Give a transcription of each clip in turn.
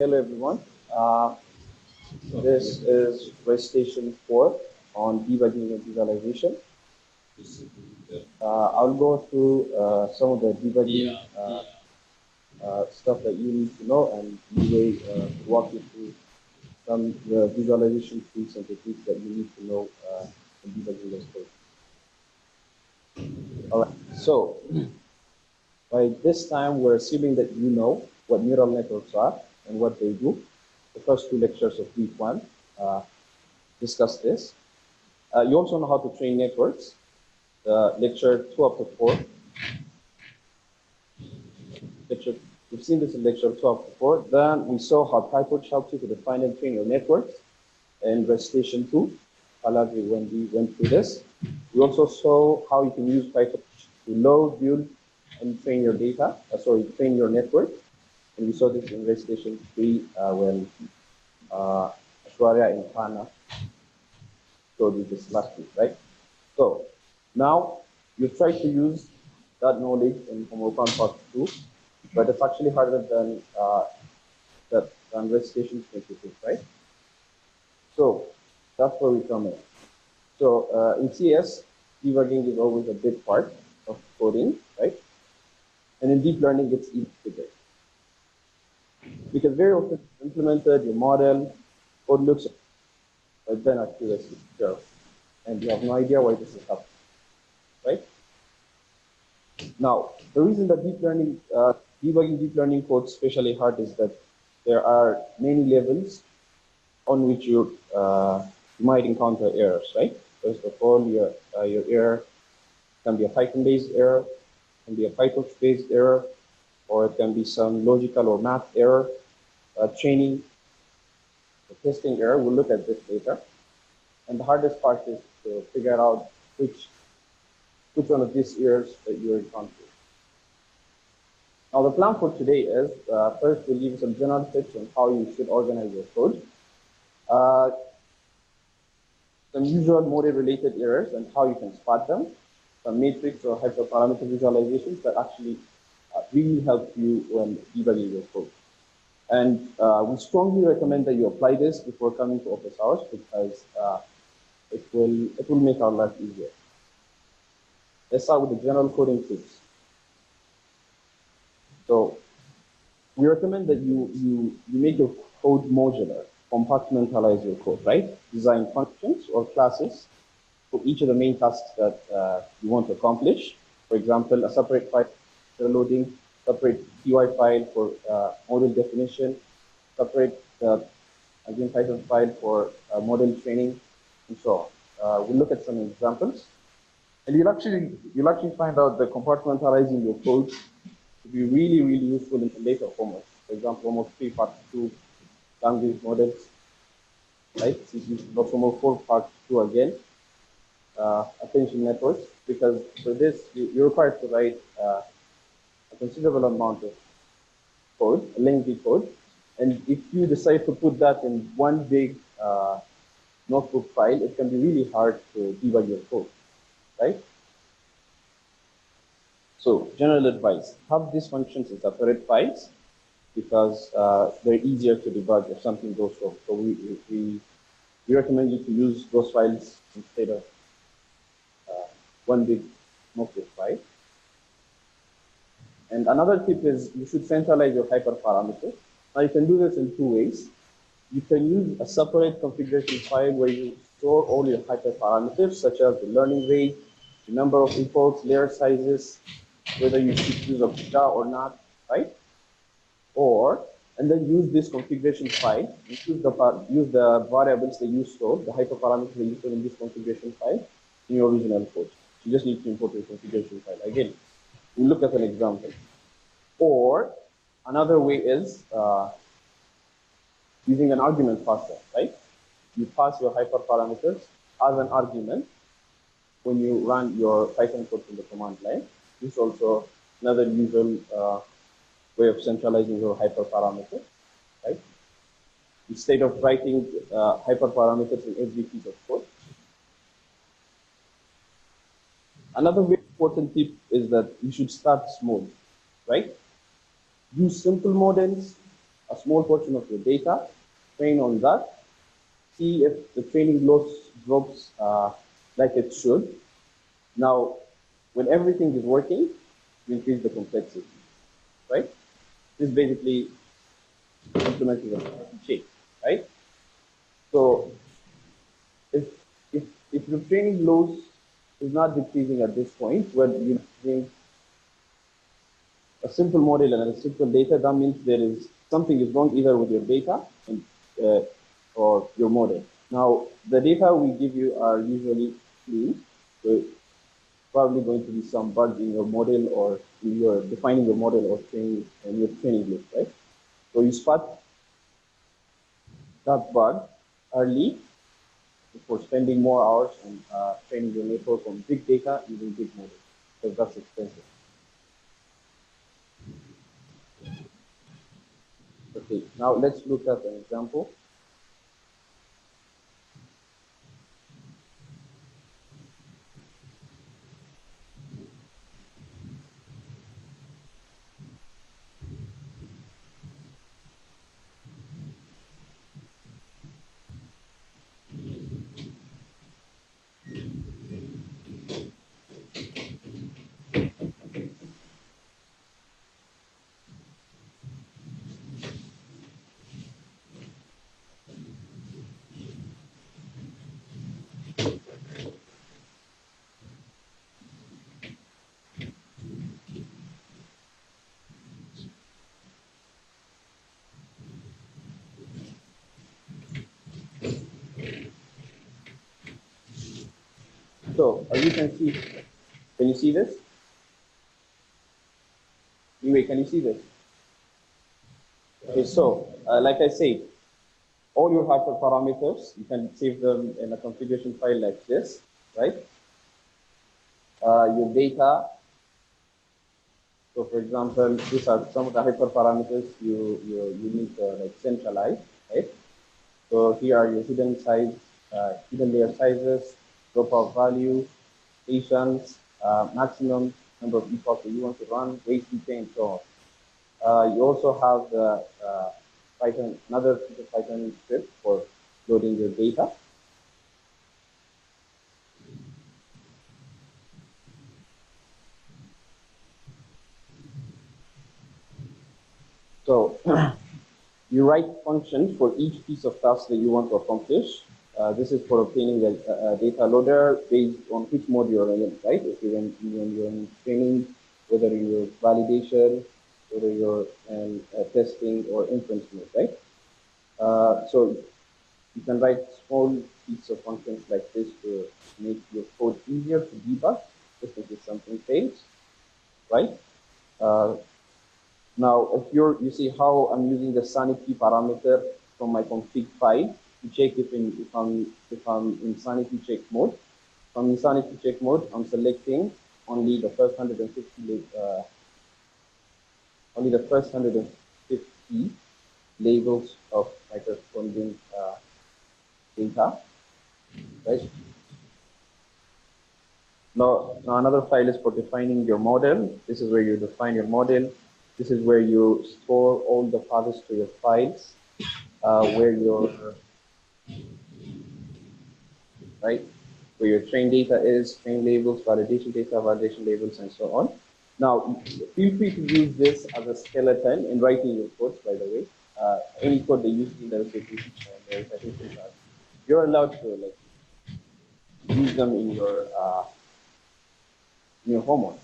Hello everyone. This is Recitation 4 on debugging and visualization. I'll go through some of the debugging stuff that you need to know, and we will walk you through some visualization tools and techniques that you need to know in debugging this code. All right, so by this time, we're assuming that you know what neural networks are and what they do. The first two lectures of week 1 discuss this. You also know how to train networks. Lecture 2 up to 4. We've seen this in lecture 2 up to 4. Then we saw how PyTorch helps you to define and train your networks in Recitation 2. When we went through this. We also saw how you can use PyTorch to load, build, and train your data. Train your network. And we saw this in Recitation 3 when Ashwarya and Pana showed you this last week, right? So now you try to use that knowledge in Homework Part 2, but it's actually harder than Recitation 26, right? So that's where we come in. So in CS, debugging is always a big part of coding, right? And in deep learning, it's even bigger. Because very often implemented your model, code looks, but then accuracy is zero. And you have no idea why this is happening, right? Now, the reason that debugging deep learning code is especially hard is that there are many levels on which you might encounter errors, right? First of all, your error can be a Python-based error, can be a PyTorch-based error, or it can be some logical or math error, training, or testing error. We'll look at this later. And the hardest part is to figure out which one of these errors that you're encountering. Now, the plan for today is, first we'll give you some general tips on how you should organize your code. Some usual model-related errors and how you can spot them. Some matrix or hyperparameter visualizations that actually really help you when debugging your code. And we strongly recommend that you apply this before coming to office hours because it will make our life easier. Let's start with the general coding tips. So we recommend that you make your code modular, compartmentalize your code, right? Design functions or classes for each of the main tasks that you want to accomplish. For example, a separate file for loading, separate UI file for model definition, separate again Python file for model training, and so on. We'll look at some examples, and you'll actually find out that compartmentalizing your code to be really, really useful in the later homework. For example, homework 3, part 2, language models, right? Homework 4, part 2 again, attention networks, because for this, you're required to write a considerable amount of code, a lengthy code, and if you decide to put that in one big notebook file, it can be really hard to debug your code, right? So, general advice, have these functions in separate files because they're easier to debug if something goes wrong. So we recommend you to use those files instead of one big notebook file. And another tip is you should centralize your hyperparameters. Now you can do this in two ways. You can use a separate configuration file where you store all your hyperparameters, such as the learning rate, the number of inputs, layer sizes, whether you should use a beta or not, right? And then use this configuration file, use the variables that you stored, the hyperparameters that you stored in this configuration file in your original code. You just need to import your configuration file. Again, we'll look at an example. Or another way is using an argument parser, right? You pass your hyperparameters as an argument when you run your Python code from the command line. This is also another usual way of centralizing your hyperparameters, right? Instead of writing hyperparameters in every piece of code. Another very important tip is that you should start small, right? Use simple models, a small portion of your data, train on that, see if the training loss drops like it should. Now, when everything is working, you increase the complexity, right? This is basically implementing a shape, right? So if, if, if your training loss is not decreasing at this point, when you're using a simple model and a simple data, that means there is something is wrong either with your data and, or your model. Now, the data we give you are usually clean, so probably going to be some bugs in your model or in your defining your model or training and your training loop, right? So you spot that bug early before spending more hours on training your network on big data using big models, because that's expensive. Okay, now let's look at an example. So as you can you see this? Anyway, can you see this? Okay, so like I said, all your hyperparameters, you can save them in a configuration file like this, right? Your data. So for example, these are some of the hyperparameters you need to like centralize, right? So here are your hidden size, hidden layer sizes, dropout value, stations, maximum number of epochs that you want to run, weight detail, and so on. You also have the Python, another piece of Python script for loading your data. So you write functions for each piece of task that you want to accomplish. This is for obtaining a data loader based on which mode you're in, right? If you're when you're in training, whether you're validation, whether you're in testing or inference mode, right? So you can write small pieces of functions like this to make your code easier to debug, just in case something fails, right? Uh, Now, if you see how I'm using the sanity parameter from my config file to check if I'm in sanity check mode. If I'm in sanity check mode, I'm selecting only the first 150 only the first 150 labels of my corresponding data, right? Now another file is for defining your model. This is where you define your model. This is where you store all the paths to your files, where your right, where your train data is, train labels, validation labels, and so on. Now, feel free to use this as a skeleton in writing your codes, by the way. Any code that you see in the recitation class, you're allowed to like use them in your homework.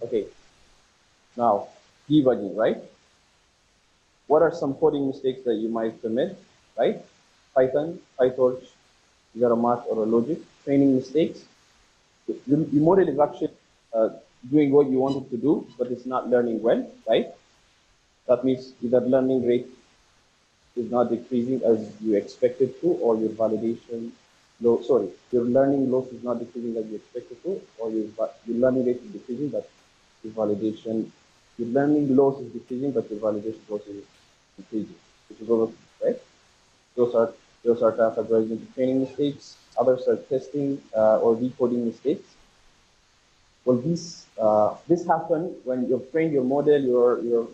Okay. Now, debugging, right? What are some coding mistakes that you might commit, right? Python, PyTorch, either a math or a logic. Training mistakes. Your model is actually doing what you want it to do, but it's not learning well, right? That means either learning rate is not decreasing as you expect it to, or your validation your learning loss is not decreasing as you expect it to, or your learning rate is decreasing, but your learning loss is decreasing, but your validation loss is increasing, which is over, right? Those are categorized into training mistakes. others are testing or decoding mistakes. Well, this happen when you've trained your model,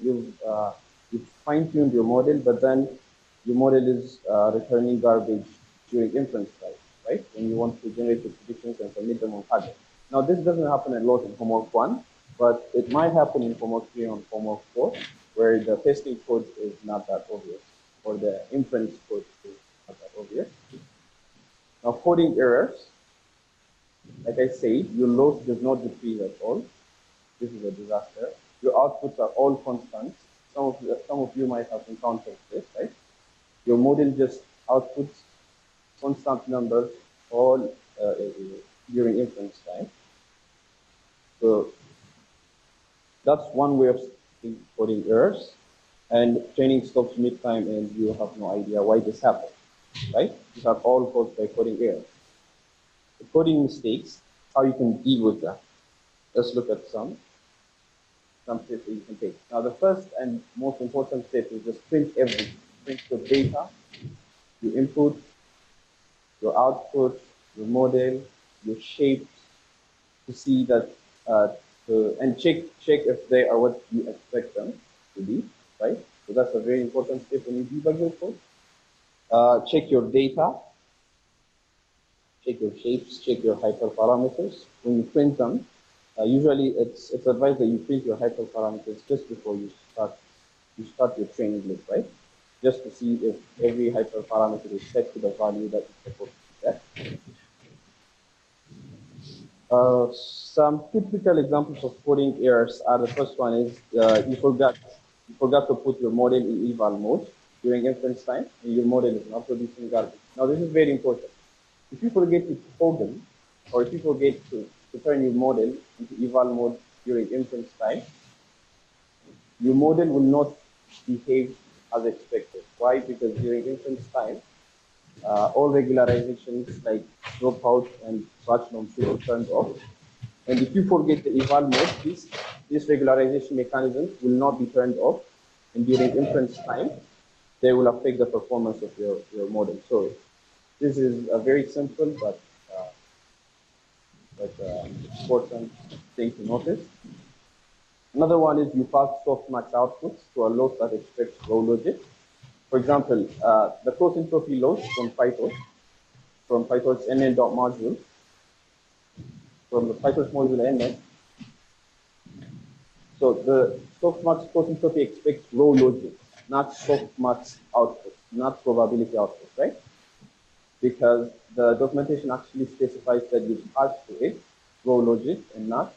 you've fine-tuned your model, but then your model is returning garbage during inference time, right? When you want to generate the predictions and submit them on Kaggle. Now, this doesn't happen a lot in homework 1, but it might happen in homework 3 and homework 4, where the testing code is not that obvious, or the inference code is not that obvious. Now, coding errors, like I said, your loss does not decrease at all. This is a disaster. Your outputs are all constant. Some of you might have encountered this, right? Your model just outputs constant numbers all during inference time. So that's one way of coding errors. And training stops mid-time and you have no idea why this happened, right? These are all caused by coding errors. The coding mistakes, how you can deal with that. Let's look at some steps that you can take. Now, the first and most important step is just print everything. Print your data, your input, your output, your model, your shapes, to see that, and check if they are what you expect them to be, right? So that's a very important step when you debug your code. Check your data, check your shapes, check your hyperparameters. When you print them, usually it's advised that you print your hyperparameters just before you start your training loop, right? Just to see if every hyperparameter is set to the value that it's supposed to be set. Some typical examples of coding errors are, the first one is you forgot to put your model in eval mode during inference time, and your model is not producing garbage. Now, this is very important. If you forget to toggle, or if you forget to turn your model into eval mode during inference time, your model will not behave as expected. Why? Because during inference time, all regularizations like dropout and batch norm should be turned off. And if you forget the eval mode, these regularization mechanisms will not be turned off. And during inference time, they will affect the performance of your model. So this is a very simple but important thing to notice. Another one is you pass softmax outputs to a loss that expects raw logic. For example, the cross entropy loss from PyTorch NN.module, from the PyTorch module NN. So the softmax cross entropy expects raw logic, not softmax output, not probability output, right? Because the documentation actually specifies that you pass to it raw logic and not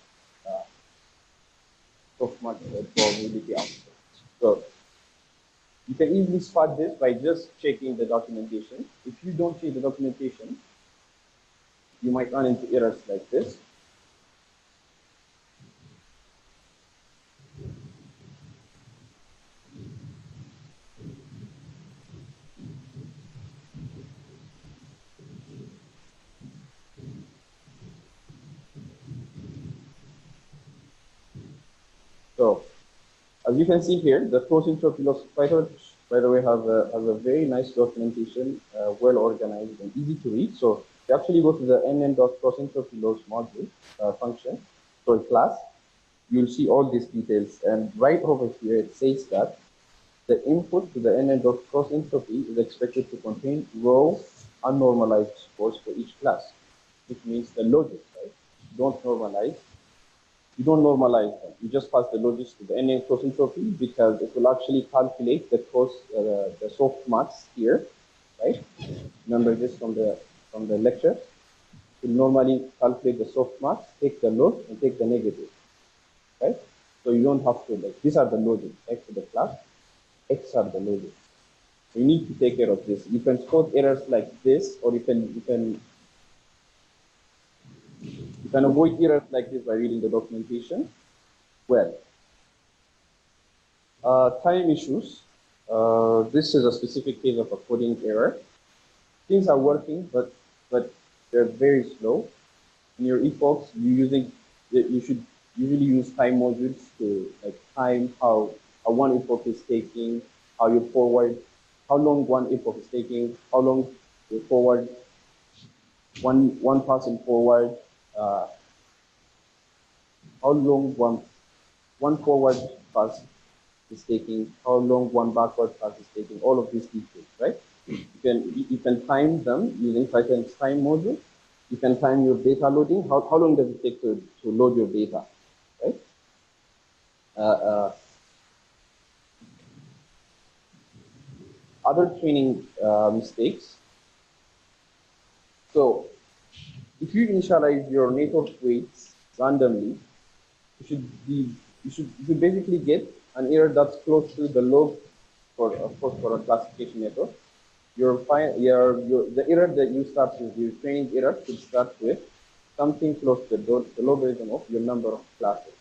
softmax probability output. So you can easily spot this by just checking the documentation. If you don't check the documentation, you might run into errors like this. So, as you can see here, the cross entropy loss of PyTorch, by the way, has a very nice documentation, well organized and easy to read. So, you actually go to the nn.crossentropyLoss module function, so class, you'll see all these details. And right over here, it says that the input to the nn.crossentropy is expected to contain raw unnormalized scores for each class, which means the logic, right? You don't normalize them. You just pass the logics to the NN cross entropy because it will actually calculate the softmax here, right? Remember this from the lecture. It will normally calculate the softmax, take the log, and take the negative, right? So you don't have to, like, these are the logics, X to the class, X are the logics. You need to take care of this. You can spot errors like this, or you can avoid errors like this by reading the documentation. Well, time issues. This is a specific case of a coding error. Things are working, but they're very slow. In your epochs, you should usually use time modules to like time how one epoch is taking, how you forward, how long one epoch is taking, how long you forward. one person forward, how long one forward pass is taking, how long one backward pass is taking, all of these details, right? You can time them using Python's time module. You can time your data loading. How long does it take to load your data, right? Other training mistakes. So if you initialize your network weights randomly, you should basically get an error that's close to the log for, of course, for a classification network. The error that you start with, your training error should start with something close to the logarithm of your number of classes,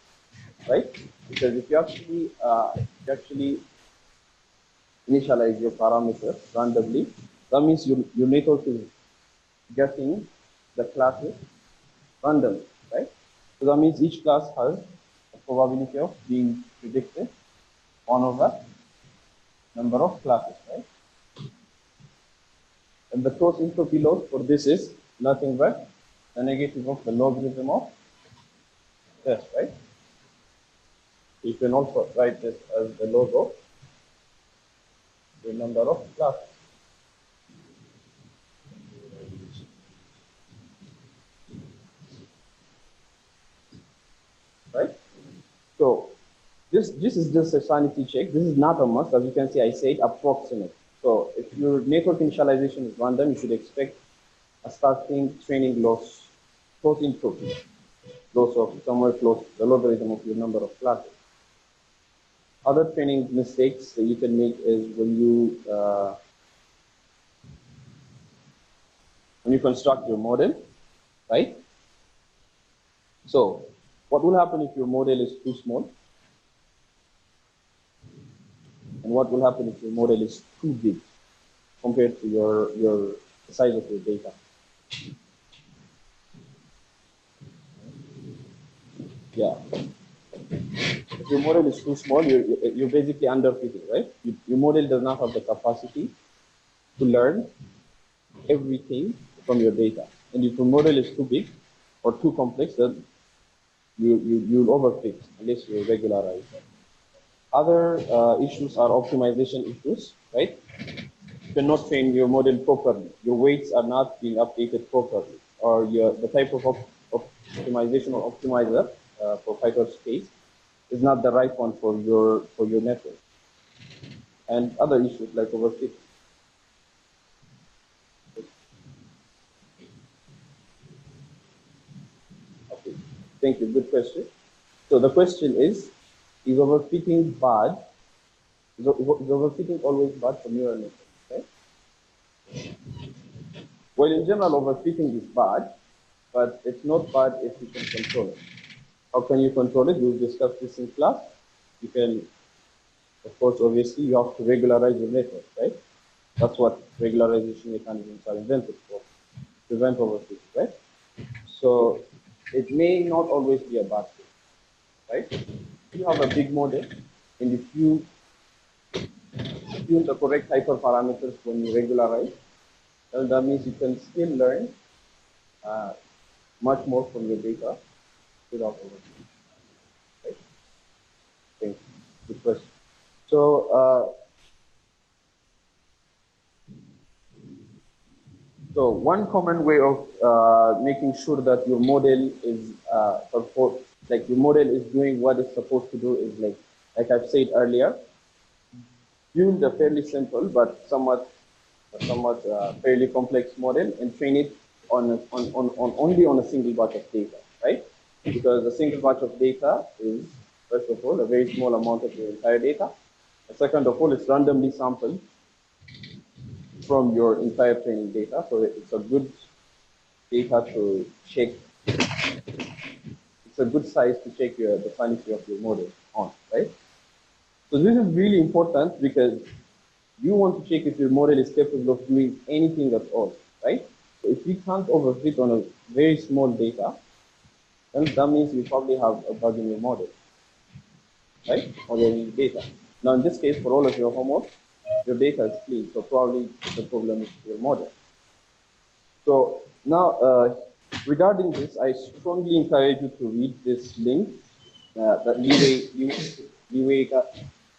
right? Because if you actually initialize your parameters randomly, that means your network is guessing the classes randomly, right? So that means each class has a probability of being predicted 1 over number of classes, right? And the cross entropy loss for this is nothing but the negative of the logarithm of S, right? You can also write this as the log of the number of classes. Right? So this is just a sanity check. This is not a must. As you can see, I said approximate. So if your network initialization is random, you should expect a starting training loss, cross entropy, loss of somewhere close to the logarithm of your number of classes. Other training mistakes that you can make is when you construct your model, right? So what will happen if your model is too small? And what will happen if your model is too big compared to your size of your data? Yeah. If your model is too small, you're basically underfitting, right? Your model does not have the capacity to learn everything from your data. And if your model is too big or too complex, then you'll overfit unless you regularize it. Other issues are optimization issues, right? You cannot train your model properly. Your weights are not being updated properly, or the type of optimization or optimizer for Pytorch's case is not the right one for your network. And other issues like overfitting. Okay, thank you. Good question. So the question is overfitting bad? Is overfitting always bad for neural networks? Okay. Well, in general, overfitting is bad, but it's not bad if you can control it. How can you control it? We'll discuss this in class. You can, of course, obviously, you have to regularize your network, right? That's what regularization mechanisms are invented for, to prevent overfitting, right? So it may not always be a bad thing, right? If you have a big model, and if you tune the correct hyperparameters when you regularize, then that means you can still learn much more from your data without overfitting, right? Thank you. Good question. So, so one common way of making sure that your model is like your model is doing what it's supposed to do is like I've said earlier, build a fairly simple but somewhat fairly complex model and train it on only on a single batch of data, right? Because a single batch of data is, first of all, a very small amount of your entire data. And second of all, it's randomly sampled from your entire training data. So it's a good data to check. It's a good size to check the sanity of your model on, right? So this is really important because you want to check if your model is capable of doing anything at all, right? So if you can't overfit on a very small data, then that means you probably have a bug in your model, right? Or in your data. Now, in this case, for all of your homework, your data is clean, so probably the problem is your model. So Now, regarding this, I strongly encourage you to read this link that I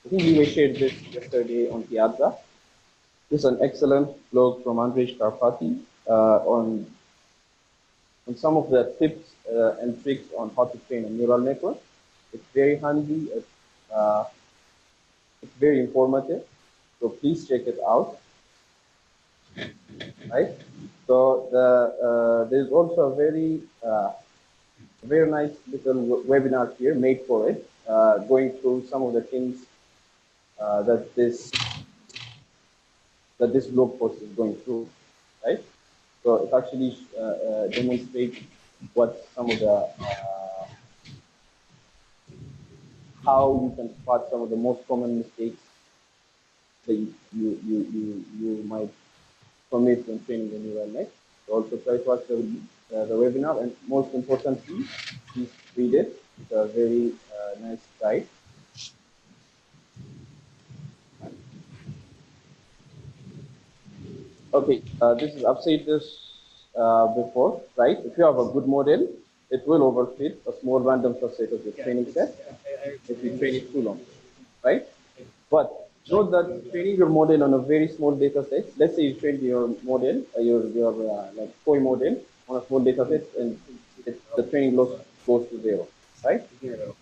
think Liwei shared this yesterday on Piazza. This is an excellent blog from Andrej Karpati on some of the tips and tricks on how to train a neural network. It's very handy. It's very informative. So please check it out. Right. So there's also a very nice little webinar here made for it, going through some of the things that this blog post is going through, right? So it actually demonstrates what some of the how you can spot some of the most common mistakes that you might commit when training the neural net. So also try to watch the webinar, and most importantly, please read it. It's a very nice guide. Okay, I've said this before, right? If you have a good model, it will overfit a small random subset of your training set if you train it too long, right? But note that training your model on a very small data set, let's say you train your model, your like toy model on a small data set, and the training loss goes to zero, right?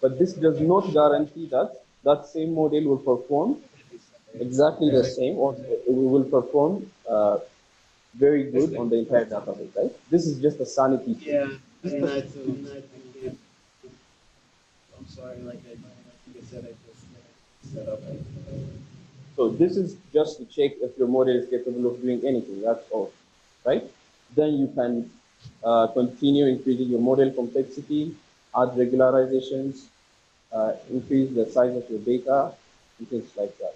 But this does not guarantee that that same model will perform exactly the same, or it will perform very good on the entire database, right? This is just a sanity check. Yeah, I'm not. I'm sorry. Like I said, I just set up. So this is just to check if your model is capable of doing anything. That's all, right? Then you can continue increasing your model complexity, add regularizations, increase the size of your data, and things like that.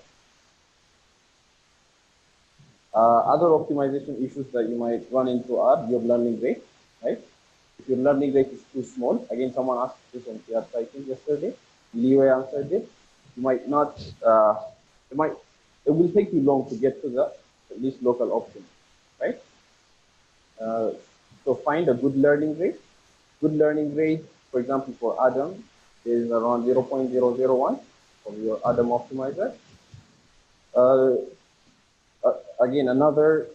Other optimization issues that you might run into are your learning rate, right? If your learning rate is too small, again, someone asked this on PR typing yesterday, Liwei answered it. You might not, it will take you long to get to the at least local option, right? So find a good learning rate. Good learning rate, for example, for Adam is around 0.001 of your Adam optimizer. Again, another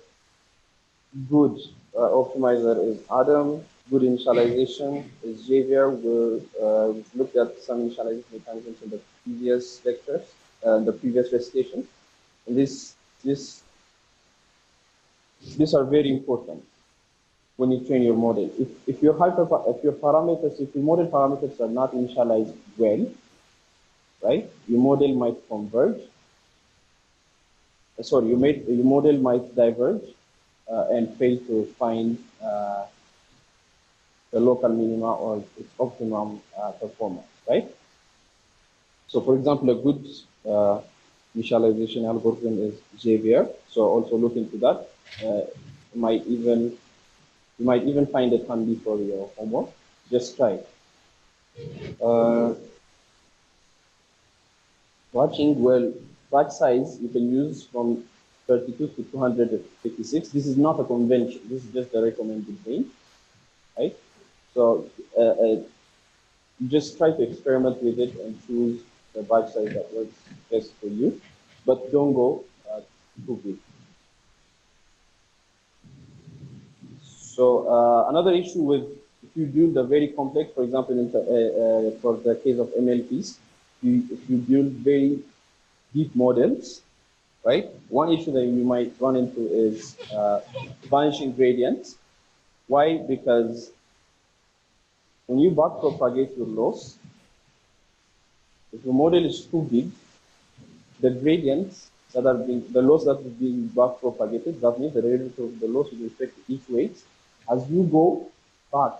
good optimizer is Adam. Good initialization is Javier. We've looked at some initialization mechanisms in the previous lectures, the previous recitation. And these are very important when you train your model. If your parameters, if your model parameters are not initialized well, right, your model might converge. Sorry, your model might diverge and fail to find the local minima or its optimum performance, right? So, for example, a good initialization algorithm is Javier. So, also look into that. You might even find it handy for your homework. Just try it. Watching, well, batch size you can use from 32 to 256. This is not a convention. This is just a recommended range, right? So just try to experiment with it and choose the batch size that works best for you, but don't go too big. So another issue with if you build a very complex, for example, for the case of MLPs, if you build very deep models, right? One issue that you might run into is vanishing gradients. Why? Because when you backpropagate your loss, if your model is too big, the gradients that are being, the loss that is being backpropagated, that means the rate of the loss with respect to each weight, as you go back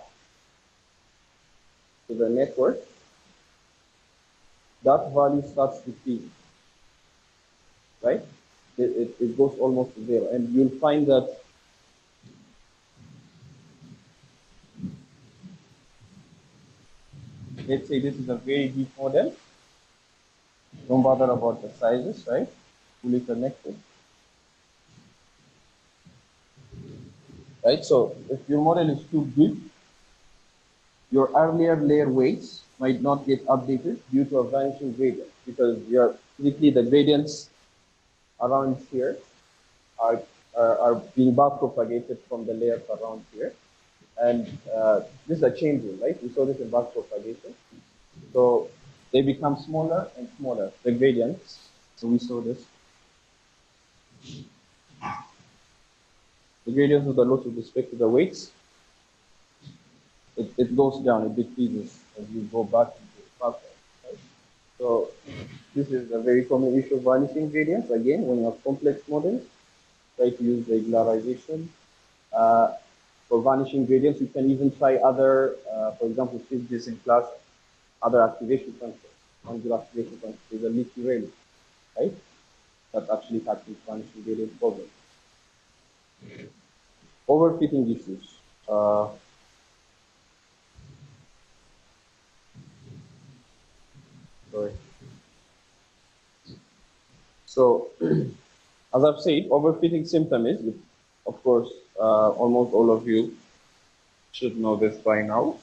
to the network, that value starts to decrease, right? It goes almost to zero. And you'll find that let's say this is a very deep model. Don't bother about the sizes, right? Fully connected. right? So if your model is too good, your earlier layer weights might not get updated due to a vanishing gradient, because typically the gradients around here are being back propagated from the layers around here. And this is a chain rule, right? We saw this in back propagation. So they become smaller and smaller, the gradients. So we saw this. The gradients of the loss with respect to the weights, it goes down, it decreases as you go back into the pattern. Right? So this is a very common issue of vanishing gradients. Again, when you have complex models, try to use regularization. For vanishing gradients, you can even try other, for example, fit this in class, other activation functions. Angular activation function is a leaky rail, right? That actually tackles vanishing gradient problem. Overfitting issues. Sorry. So, as I've said, overfitting symptom is, of course, almost all of you should know this by now.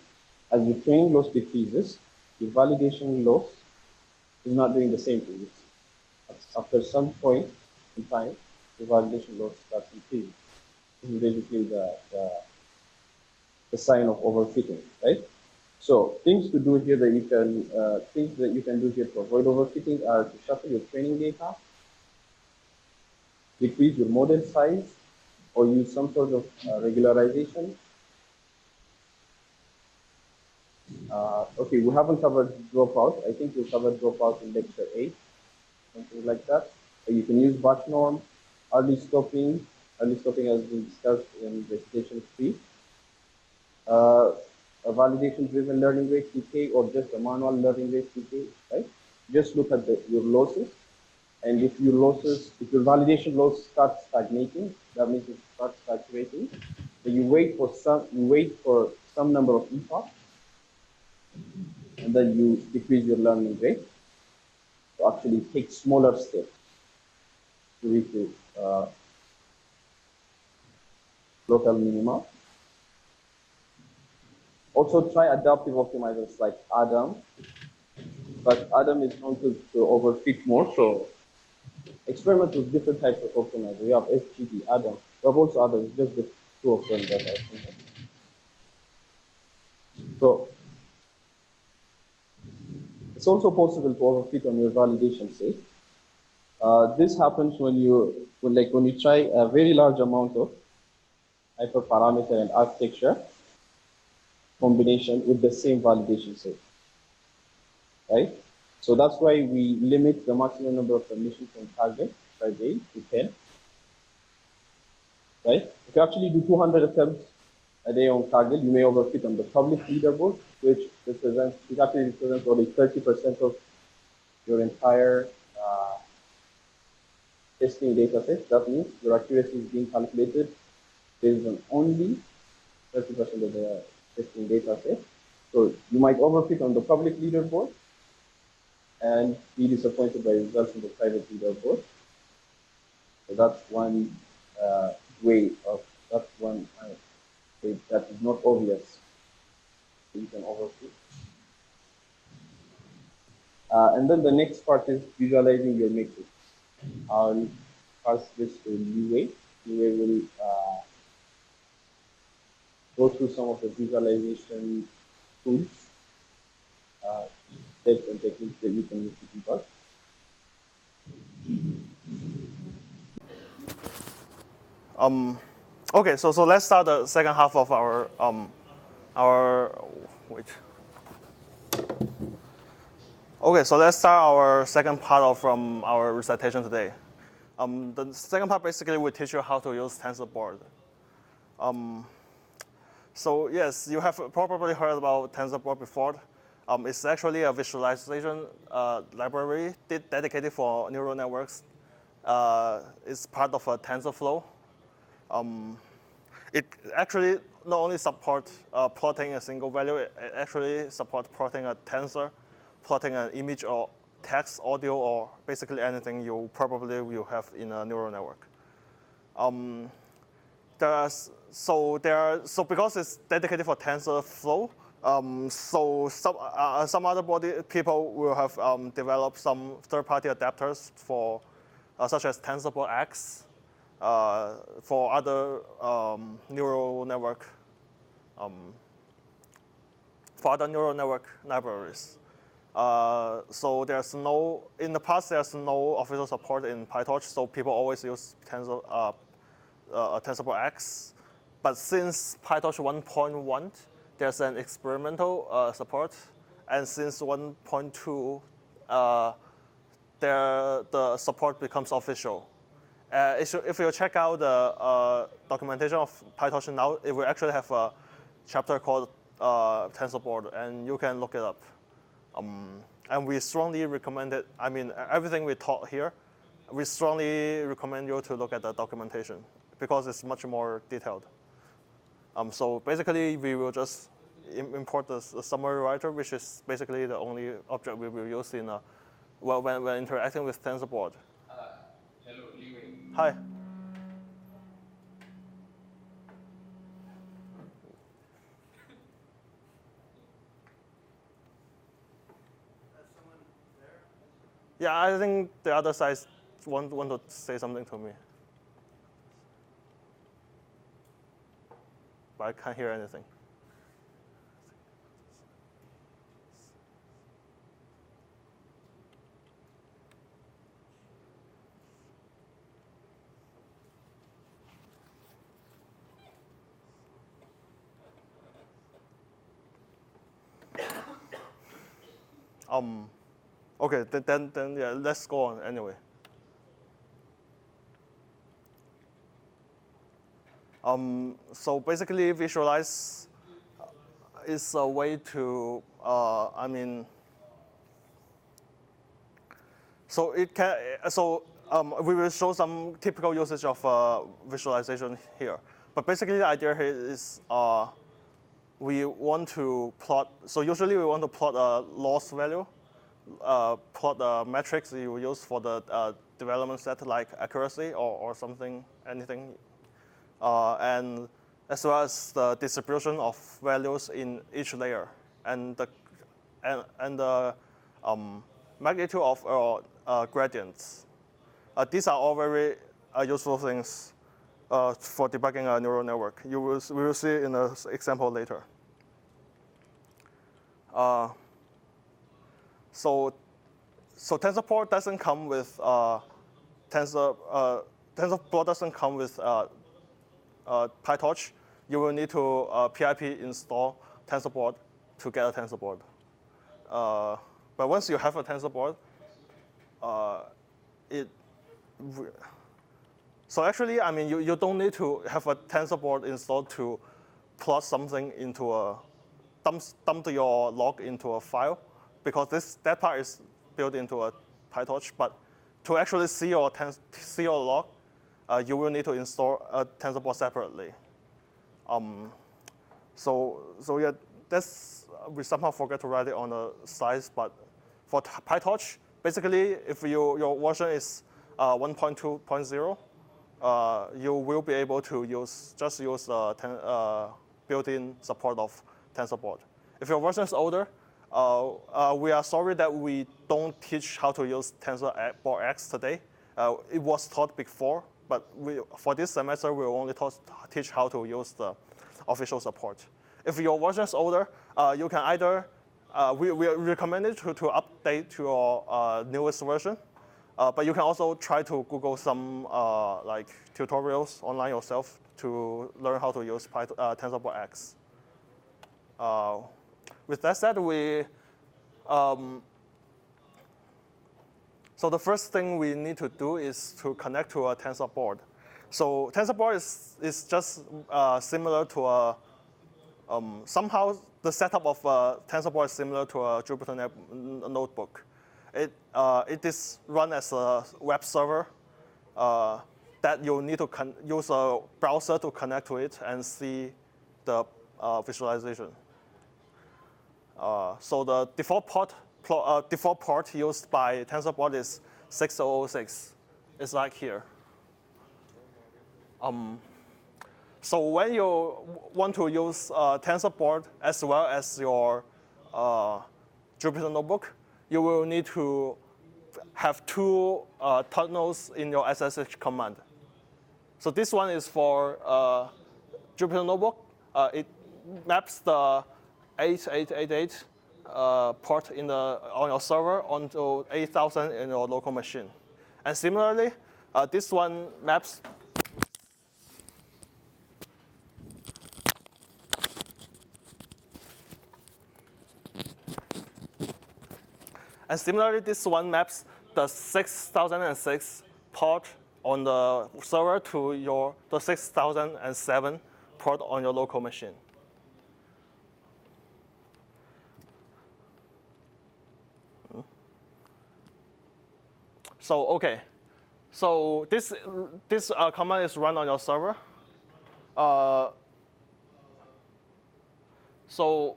As the training loss decreases, the validation loss is not doing the same thing. After some point in time, the validation loss starts increasing. This is basically the sign of overfitting, right? So things to do here that you can do here to avoid overfitting are to shuffle your training data, decrease your model size, or use some sort of regularization. Okay, we haven't covered dropout. I think we'll cover dropout in lecture 8, something like that. So you can use batch norm, early stopping. Early stopping has been discussed in recitation 3. A validation-driven learning rate decay, or just a manual learning rate decay, right? Just look at your losses, and if your validation loss starts stagnating, that means it starts saturating. So you wait for some number of epochs, and then you decrease your learning rate to actually take smaller steps to reach the local minima. Also try adaptive optimizers like Adam, but Adam is known to overfit more, so experiment with different types of optimizers. We have SGD, Adam, we have also others, just the two of them that I think of. So it's also possible to overfit on your validation state. This happens when you try a very large amount of hyperparameter and architecture combination with the same validation set, right? So that's why we limit the maximum number of permissions on target per day to 10, right? If you actually do 200 attempts a day on target, you may overfit on the public leaderboard, which actually represents only 30% of your entire testing data set. That means your accuracy is being calculated based on only 30% of the testing data set. So you might overfit on the public leaderboard and be disappointed by results in the private leaderboard. So that's one way that is not obvious. So you can overfit. And then the next part is visualizing your matrix. I'll pass this to Liwei. Liwei will go through some of the visualization tools, steps and techniques that you can use to debug. Okay, so let's start the second half of our wait. Okay, so let's start our second part of our recitation today. The second part basically will teach you how to use TensorBoard. So yes, you have probably heard about TensorBoard before. It's actually a visualization library dedicated for neural networks. It's part of a TensorFlow. It actually not only supports plotting a single value, it actually supports plotting a tensor, plotting an image or text, audio, or basically anything you probably will have in a neural network. There are so because it's dedicated for TensorFlow, so some other people will have developed some third-party adapters for such as TensorBoard X for other neural network libraries. So in the past there's no official support in PyTorch, so people always use TensorBoard X. But since PyTorch 1.1, there's an experimental support, and since 1.2, the support becomes official. If you check out the documentation of PyTorch now, it will actually have a chapter called TensorBoard, and you can look it up. And we strongly recommend it. I mean, everything we taught here, we strongly recommend you to look at the documentation because it's much more detailed. So basically, we will just import the summary writer, which is basically the only object we will use in when interacting with TensorBoard. Hello, Liwei. Hi. Yeah, I think the other side want to say something to me. But I can't hear anything. Okay, then yeah, let's go on anyway. So basically, visualize is a way to, I mean, so it can, we will show some typical usage of visualization here. But basically, the idea here is we want to plot, so usually we want to plot a loss value, plot the metrics you use for the development set, like accuracy or something, anything. And as well as the distribution of values in each layer and the magnitude of gradients. These are all very useful things for debugging a neural network. We will see in an example later. So TensorBoard doesn't come with TensorBoard doesn't come with PyTorch. You will need to pip install TensorBoard to get a TensorBoard. But once you have a TensorBoard, so actually, I mean, you don't need to have a TensorBoard installed to plot something into a dump your log into a file, because that part is built into a PyTorch. But to actually see your log, you will need to install a TensorBoard separately. So yeah, we somehow forget to write it on the slides. But for PyTorch, basically, if your version is 1.2.0, you will be able to use the built-in support of TensorBoard. If your version is older, we are sorry that we don't teach how to use TensorBoard X today. It was taught before, but for this semester, we will only teach how to use the official support. If your version is older, you can either, we recommend it to update to your newest version, but you can also try to Google some like tutorials online yourself to learn how to use TensorBoard X. With that said, so the first thing we need to do is to connect to a TensorBoard. So TensorBoard is just similar to a, somehow the setup of a TensorBoard is similar to a Jupyter notebook. It is run as a web server that you need to use a browser to connect to it and see the visualization. So the default port used by TensorBoard is 6006. It's like here. So when you want to use TensorBoard as well as your Jupyter Notebook, you will need to have two tunnels in your SSH command. So this one is for Jupyter Notebook. It maps the 8888 port on your server onto 8000 in your local machine. And similarly, this one maps the 6006 port on the server to the 6007 port on your local machine. So okay, so this command is run on your server. So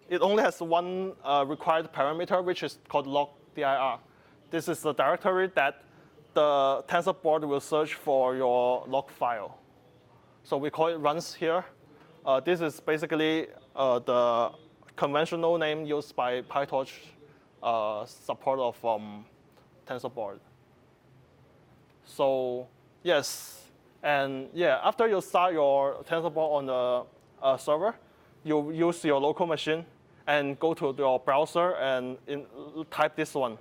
it only has one required parameter, which is called log_dir. This is the directory that the TensorBoard will search for your log file. So we call it runs here. This is basically the conventional name used by PyTorch support of TensorBoard. So yes, and yeah, after you start your TensorBoard on the server, you use your local machine and go to your browser and type this one.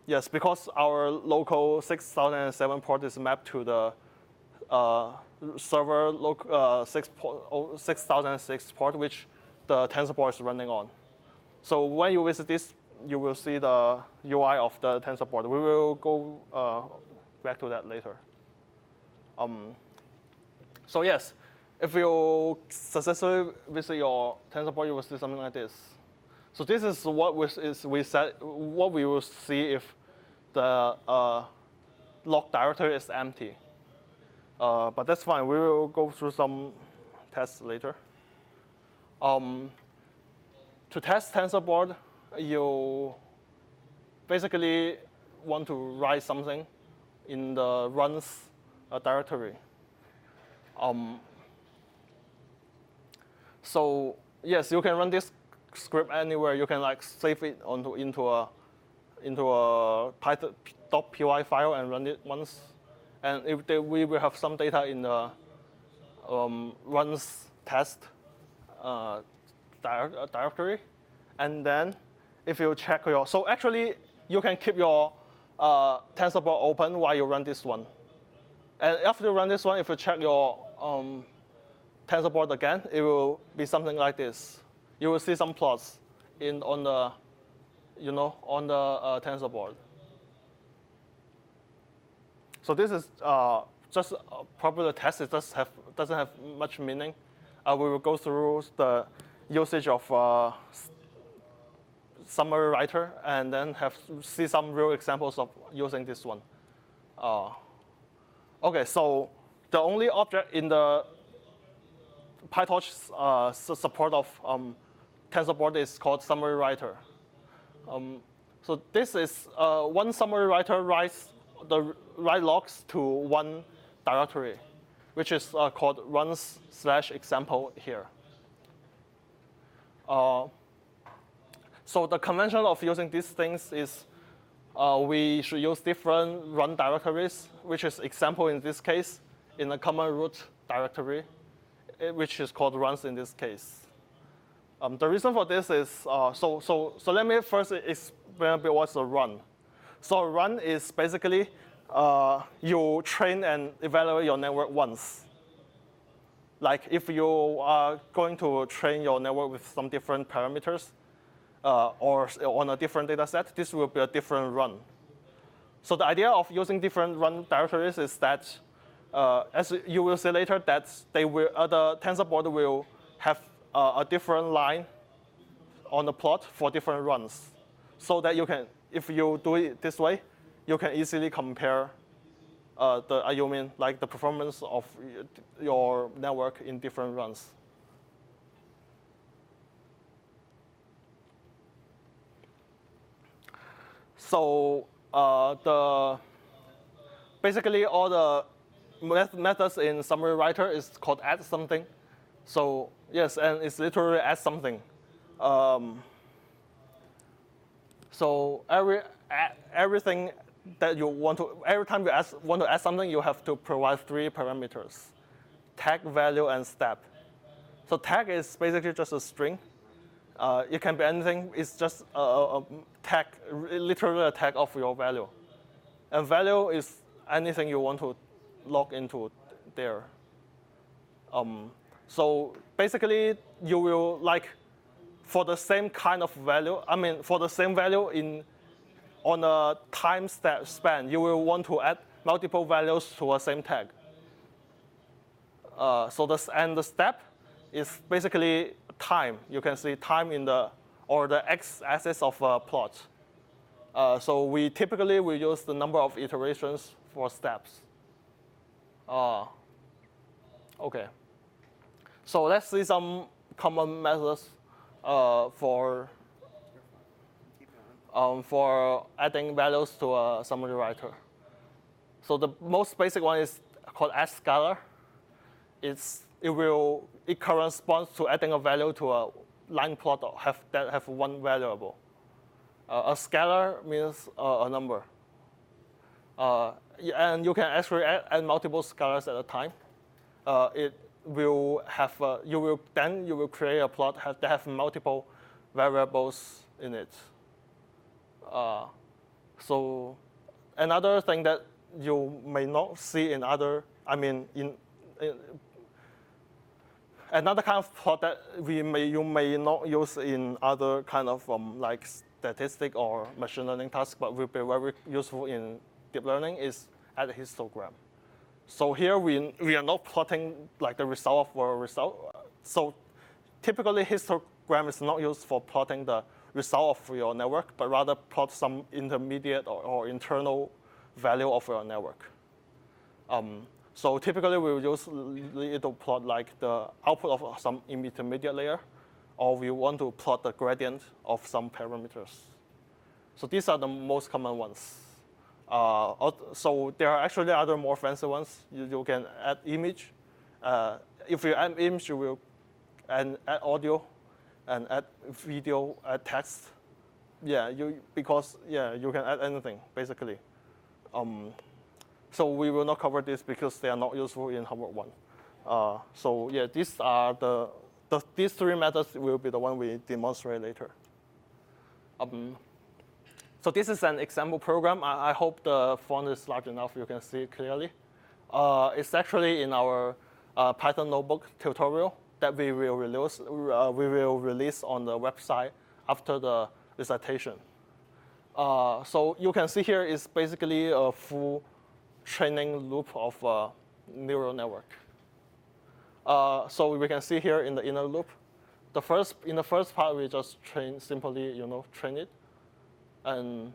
Yes, because our local 6007 port is mapped to the server 6006 port, which the TensorBoard is running on. So when you visit this, you will see the UI of the TensorBoard. We will go back to that later. So yes, if you successfully visit your TensorBoard, you will see something like this. So this is what we will see if the log directory is empty. But that's fine. We will go through some tests later. To test TensorBoard, you basically want to write something in the runs directory. So yes, you can run this script anywhere. You can like save it into a Python.py file and run it once. And if we will have some data in the runs test directory. And then if you check so actually you can keep your TensorBoard open while you run this one. And after you run this one, if you check your TensorBoard again, it will be something like this. You will see some plots on the TensorBoard. So this is just a popular test. It doesn't have much meaning. We will go through the usage of summary writer and then see some real examples of using this one. Okay, so the only object in the PyTorch support of TensorBoard is called summary writer. So this is one summary writer write logs to one directory, which is called runs/example here. So the convention of using these things is we should use different run directories, which is example in this case, in a common root directory, which is called runs in this case. The reason for this is, so let me first explain a bit what's a run. So a run is basically you train and evaluate your network once. Like if you are going to train your network with some different parameters or on a different data set, this will be a different run. So the idea of using different run directories is that, as you will see later, that the TensorBoard will have a different line on the plot for different runs, so that you can, if you do it this way, you can easily compare the performance of your network in different runs. So basically all the methods in summary writer is called add something. So yes, and it's literally add something. So everything that you want to, every time you want to add something, you have to provide 3 parameters: tag, value, and step. So tag is basically just a string. It can be anything. It's just a tag, literally a tag of your value. And value is anything you want to log into there. So basically, you will for the same kind of value, for the same value on a time span, you will want to add multiple values to a same tag. And the step is basically time. You can see time in the x-axis of a plot. So we typically use the number of iterations for steps. Okay. So let's see some common methods for adding values to a summary writer. So the most basic one is called add scalar. It corresponds to adding a value to a line plot that have one variable. A scalar means a number. And you can actually add multiple scalars at a time. It will have you will create a plot that have multiple variables in it. So another thing that you may not see in other, another kind of plot that you may not use in other kind of like statistic or machine learning tasks, but will be very useful in deep learning is add a histogram. So here we are not plotting like the result of a result. So typically histogram is not used for plotting the result of your network, but rather plot some intermediate or internal value of your network. So typically we will use it to plot like the output of some intermediate layer, or we want to plot the gradient of some parameters. So these are the most common ones. So there are actually other more fancy ones. You can add image. If you add image, you will add audio, and add video, add text. Because you can add anything basically. So we will not cover this because they are not useful in homework 1. So yeah, these are these 3 methods will be the one we demonstrate later. So this is an example program. I hope the font is large enough you can see it clearly. It's actually in our Python notebook tutorial that we will release on the website after the recitation. So you can see here is basically a full training loop of a neural network. So we can see here in the inner loop, in the first part we just simply train it. And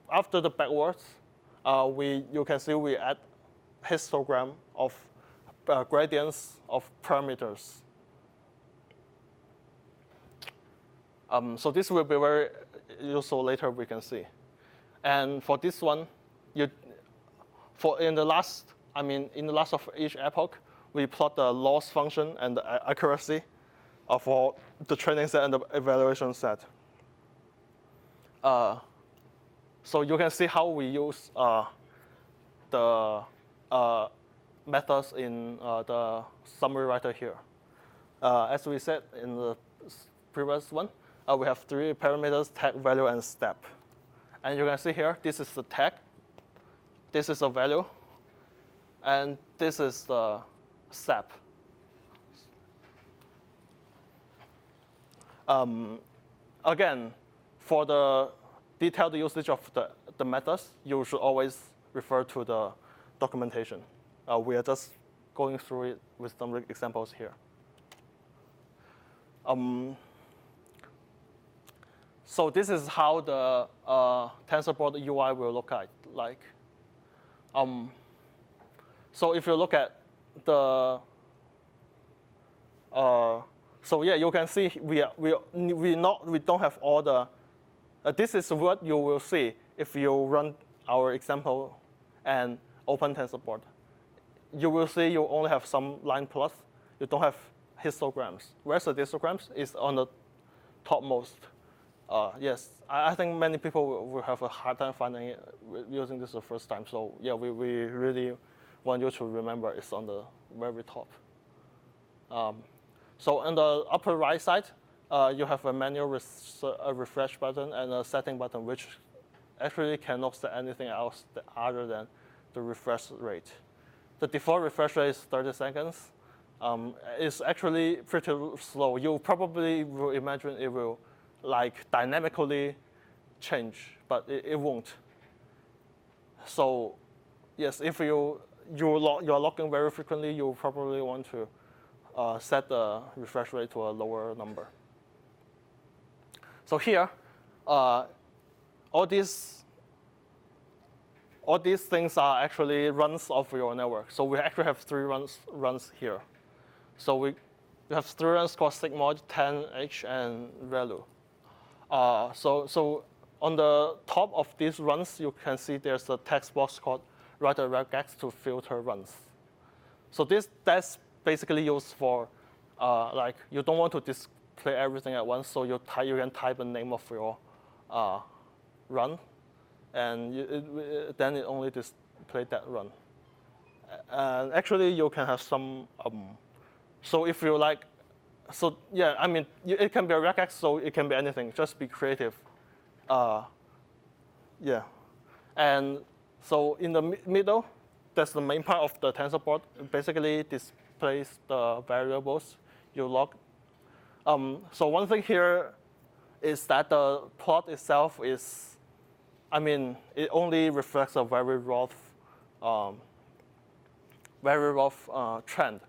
after the backwards, you can see we add histogram of gradients of parameters. So this will be very useful later. We can see, and for this one, in the last of each epoch, we plot the loss function and the accuracy for the training set and the evaluation set. So you can see how we use the methods in the summary writer here. As we said in the previous one, we have 3 parameters: tag, value, and step. And you can see here, this is the tag, this is a value, and this is the step. Again, for the detailed usage of the methods, you should always refer to the documentation. We are just going through it with some examples here. So this is how the TensorBoard UI will look like. So if you look at the, so yeah, you can see we don't have all the This is what you will see if you run our example and open TensorBoard. You will see you only have some line plots. You don't have histograms. Whereas the histograms is on the topmost. Yes, I think many people will have a hard time finding it using this the first time. So yeah, we really want you to remember it's on the very top. So on the upper right side, you have a manual refresh button and a setting button, which actually cannot set anything else other than the refresh rate. The default refresh rate is 30 seconds. It's actually pretty slow. You probably will imagine it will like dynamically change, but it won't. So yes, if you're logging very frequently, you probably want to set the refresh rate to a lower number. So here, all these things are actually runs of your network. So we actually have 3 runs here. So we have 3 runs called sigmoid, 10H, and ReLU. So on the top of these runs, you can see there's a text box called write a regex to filter runs. So that's basically used for like you don't want to display everything at once, so you can type a name of your run, and then it only displays that run. And actually, you can have some. So if you like, so yeah, I mean, it can be a regex, so it can be anything. Just be creative. Yeah, and so in the middle, that's the main part of the TensorBoard. It basically displays the variables you log. So one thing here is that the plot itself is, I mean, it only reflects a very rough trend.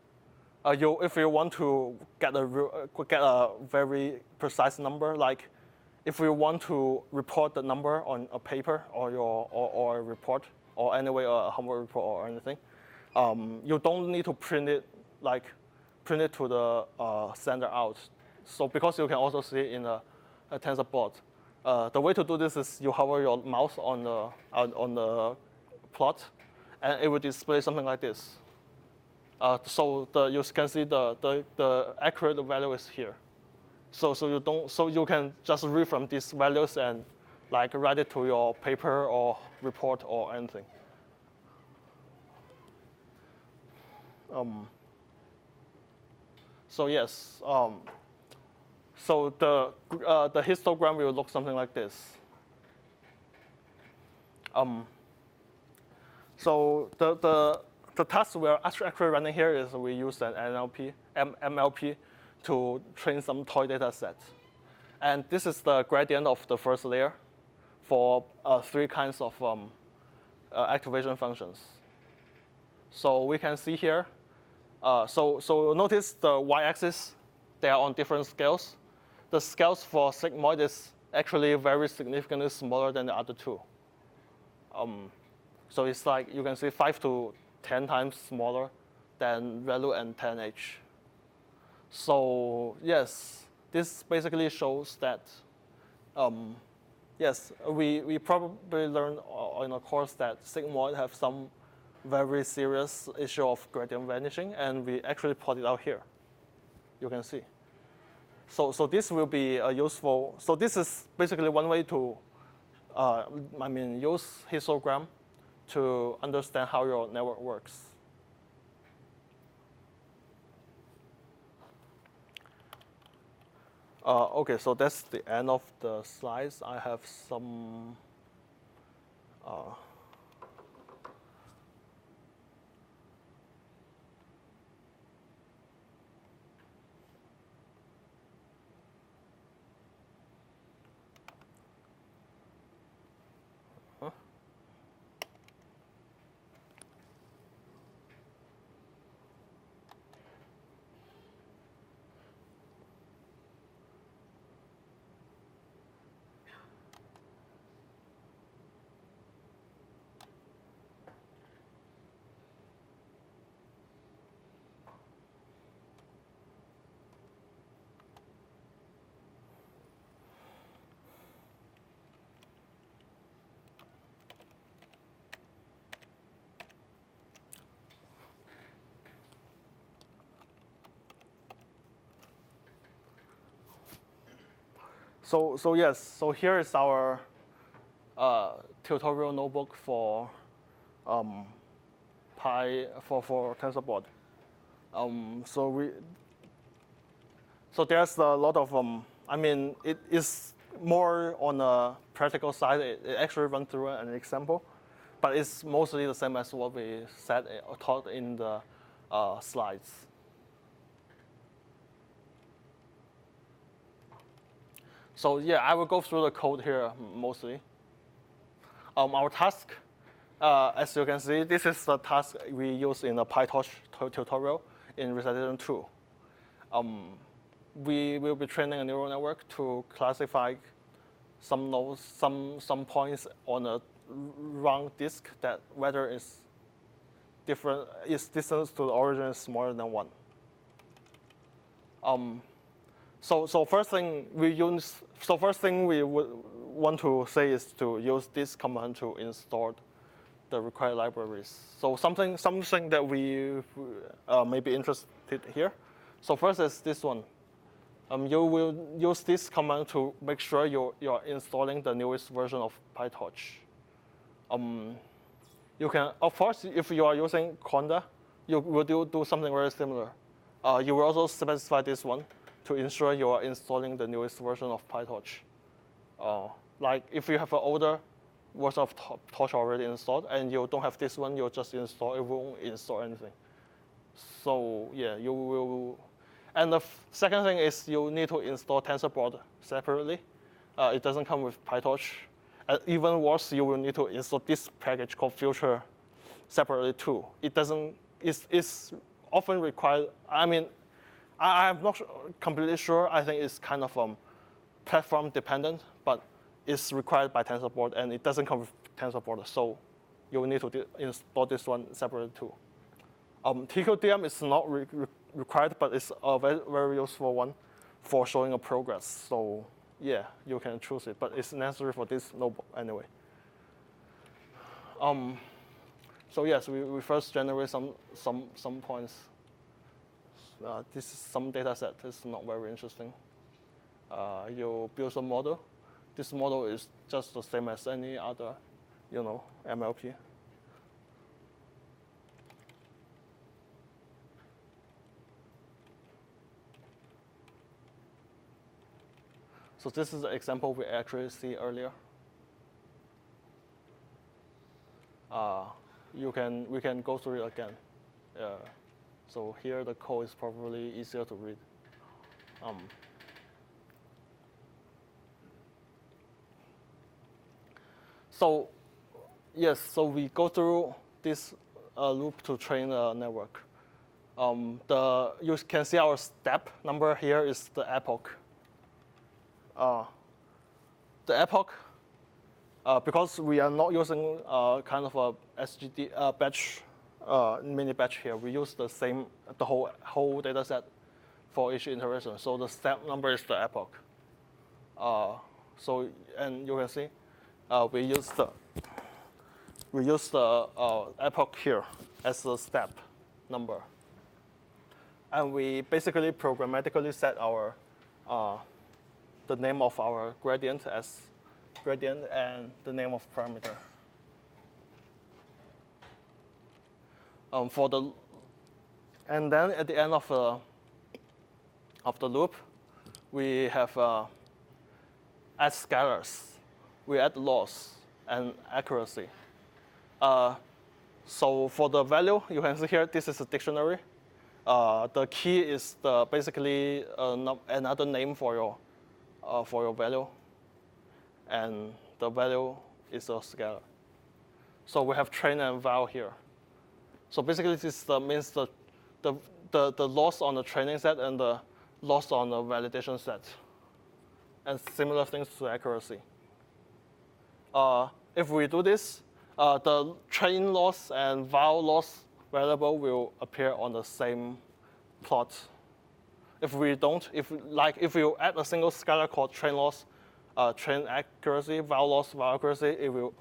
If you want to get a very precise number, like if you want to report the number on a paper or a report or anyway a homework report or anything, you don't need to print it to the sender out. So because you can also see it in a TensorBoard. The way to do this is you hover your mouse on the plot, and it will display something like this. So you can see the accurate value is here. So you can just read from these values and like write it to your paper or report or anything. So yes. So the histogram will look something like this. So the task we're actually running here is we use an MLP to train some toy data set. And this is the gradient of the first layer for 3 kinds of activation functions. So we can see here, so notice the y-axis, they are on different scales. The scales for sigmoid is actually very significantly smaller than the other 2. So it's like you can see 5 to 10 times smaller than ReLU and 10H. So yes, this basically shows that, yes, we probably learned in a course that sigmoid have some very serious issue of gradient vanishing, and we actually plot it out here. You can see. So this will be a useful. So this is basically one way to, use histogram to understand how your network works. Okay, so that's the end of the slides. I have some. So yes, so here is our tutorial notebook for for TensorBoard. So there's a lot of I mean, it is more on a practical side. It actually runs through an example, but it's mostly the same as what we said or taught in the slides. So yeah, I will go through the code here mostly. Our task, as you can see, this is the task we use in the PyTorch tutorial in Recitation 2. We will be training a neural network to classify some nodes, some points on a round disk that whether its distance to the origin is smaller than 1. So first thing we would want to say is to use this command to install the required libraries. So something that we may be interested here. So first is this one. You will use this command to make sure you're installing the newest version of PyTorch. You can, of course, if you are using Conda, you will do something very similar. You will also specify this one to ensure you are installing the newest version of PyTorch. Like if you have an older version of Torch already installed and you don't have this one, you'll just install, it won't install anything. So yeah, you will. And the second thing is you need to install TensorBoard separately. It doesn't come with PyTorch. Even worse, you will need to install this package called Future separately too. It doesn't. It's often required. I mean, I'm not completely sure. I think it's kind of platform dependent, but it's required by TensorBoard, and it doesn't come with TensorBoard. So you will need to install this one separately too. TQDM is not required, but it's a very, very useful one for showing a progress. So yeah, you can choose it, but it's necessary for this notebook anyway. So yes, we first generate some points. This is some data set. It's not very interesting. You build a model. This model is just the same as any other, MLP. So this is the example we actually see earlier. We can go through it again. So here the code is probably easier to read. So yes, so we go through this loop to train a network. You can see our step number here is the epoch. The epoch, because we are not using kind of a SGD batch, mini batch here, we use the whole data set for each iteration. So the step number is the epoch. And you can see we use the epoch here as the step number, and we basically programmatically set our the name of our gradient as gradient and the name of parameter. And then at the end of the loop, we have add scalars. We add loss and accuracy. So for the value, you can see here, this is a dictionary. The key is basically another name for your value, and the value is a scalar. So we have train and val here. So basically, this means the loss on the training set and the loss on the validation set, and similar things to accuracy. If we do this, the train loss and val loss variable will appear on the same plot. If we don't, if you add a single scalar called train loss, train accuracy, val loss, val accuracy, it will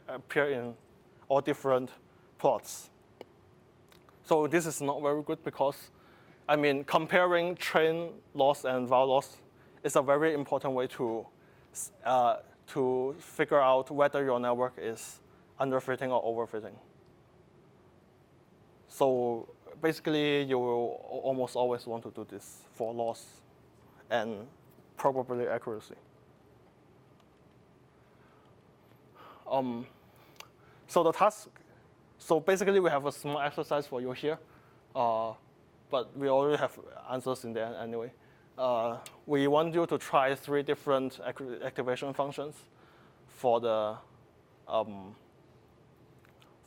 appear in all different plots. So this is not very good because, comparing train loss and val loss is a very important way to to figure out whether your network is underfitting or overfitting. So basically, you will almost always want to do this for loss and probability accuracy. So the task, so basically we have a small exercise for you here, but we already have answers in there anyway. We want you to try 3 different activation functions for the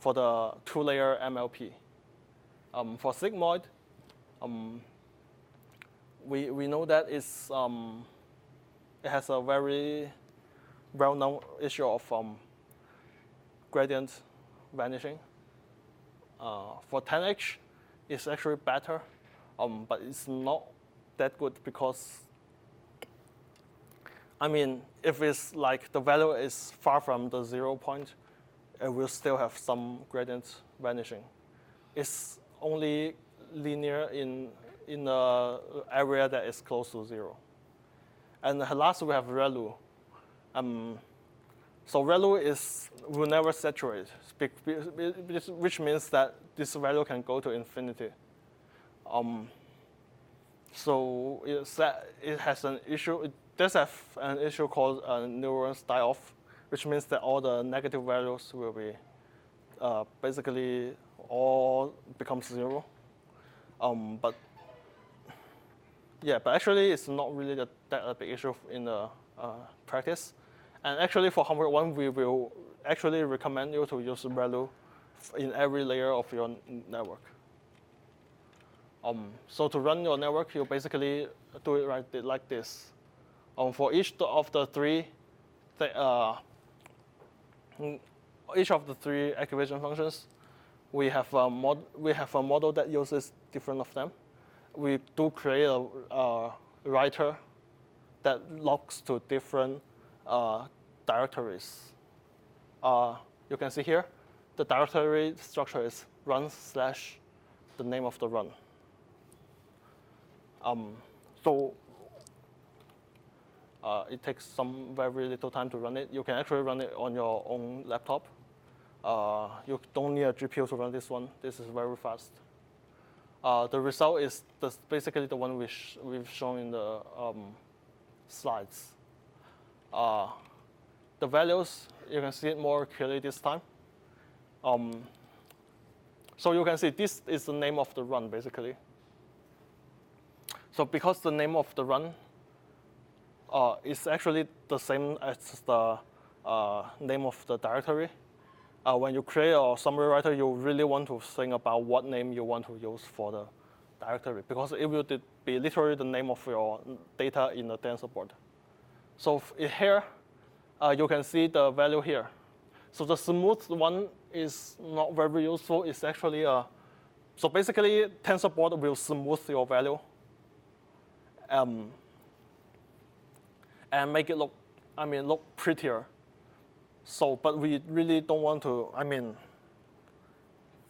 2-layer MLP. For sigmoid, we know that it has a very well-known issue of gradient vanishing. For 10H, it's actually better, but it's not that good because, I mean, if it's like the value is far from the 0 point, it will still have some gradient vanishing. It's only linear in the area that is close to 0. And last, we have ReLU. So ReLU will never saturate, which means that this value can go to infinity. So it has an issue. It does have an issue called neurons die off, which means that all the negative values will be basically all becomes 0. But actually it's not really that big issue in the practice. And actually for homework 1, we will actually recommend you to use ReLU in every layer of your network. So to run your network, you basically do it like this. For each of the 3 activation functions, we have a model that uses different of them. We do create a writer that logs to different directories. You can see here, the directory structure is run / the name of the run. So it takes some very little time to run it. You can actually run it on your own laptop. You don't need a GPU to run this one. This is very fast. The result is basically the one we've shown in the slides. The values, you can see it more clearly this time. So you can see this is the name of the run, basically. So because the name of the run is actually the same as the name of the directory, when you create a summary writer, you really want to think about what name you want to use for the directory, because it will be literally the name of your data in the TensorBoard. So here, you can see the value here. So the smooth one is not very useful. It's actually so basically TensorBoard will smooth your value and make it look prettier. So, but we really don't want to,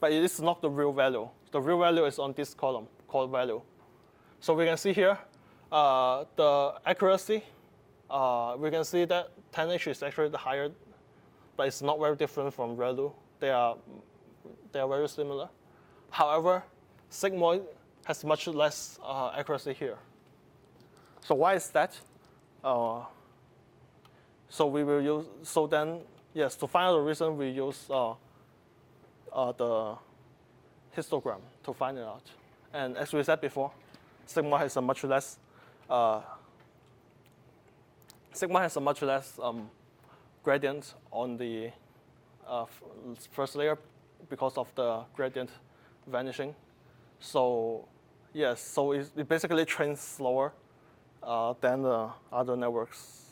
but it is not the real value. The real value is on this column called value. So we can see here the accuracy. We can see that 10H is actually the higher, but it's not very different from ReLU. They are very similar. However, sigmoid has much less accuracy here. So why is that? So we will use, so then, yes, to find out the reason, we use the histogram to find it out. And as we said before, sigma has a much less gradient on the first layer because of the gradient vanishing. So yes, so it basically trains slower than the other networks.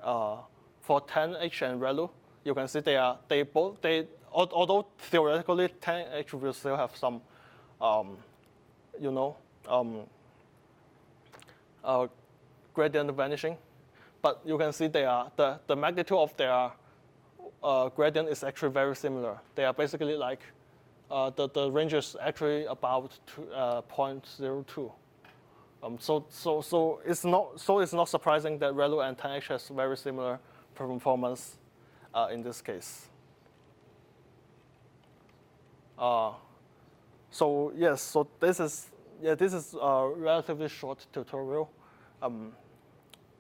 For 10H and ReLU, you can see although theoretically 10H will still have some, gradient vanishing, but you can see the magnitude of their gradient is actually very similar. They are basically like the range is actually about 0.02. So it's not surprising that ReLU and 10H has very similar performance in this case. So yes, so this is a relatively short tutorial,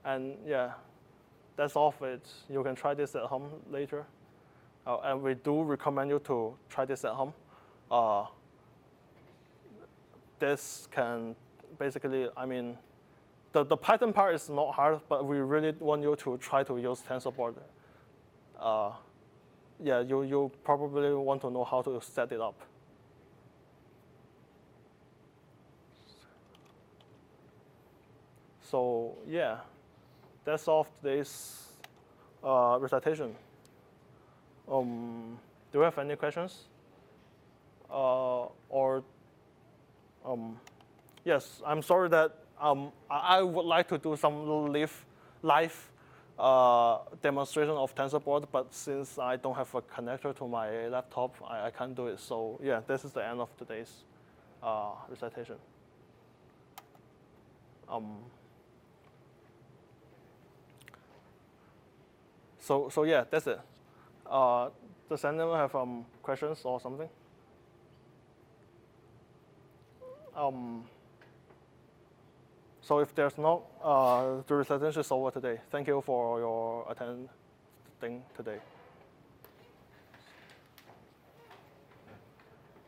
and yeah, that's all of it. You can try this at home later, and we do recommend you to try this at home. This can basically, I mean, the Python part is not hard, but we really want you to try to use TensorBoard. Yeah, you probably want to know how to set it up. So yeah, that's all of today's recitation. Do you have any questions? Yes, I'm sorry that I would like to do some live demonstration of TensorBoard, but since I don't have a connector to my laptop, I can't do it. So yeah, this is the end of today's recitation. So yeah, that's it. Does anyone have questions or something? So if there's no, the recitation is over today. Thank you for your attending today.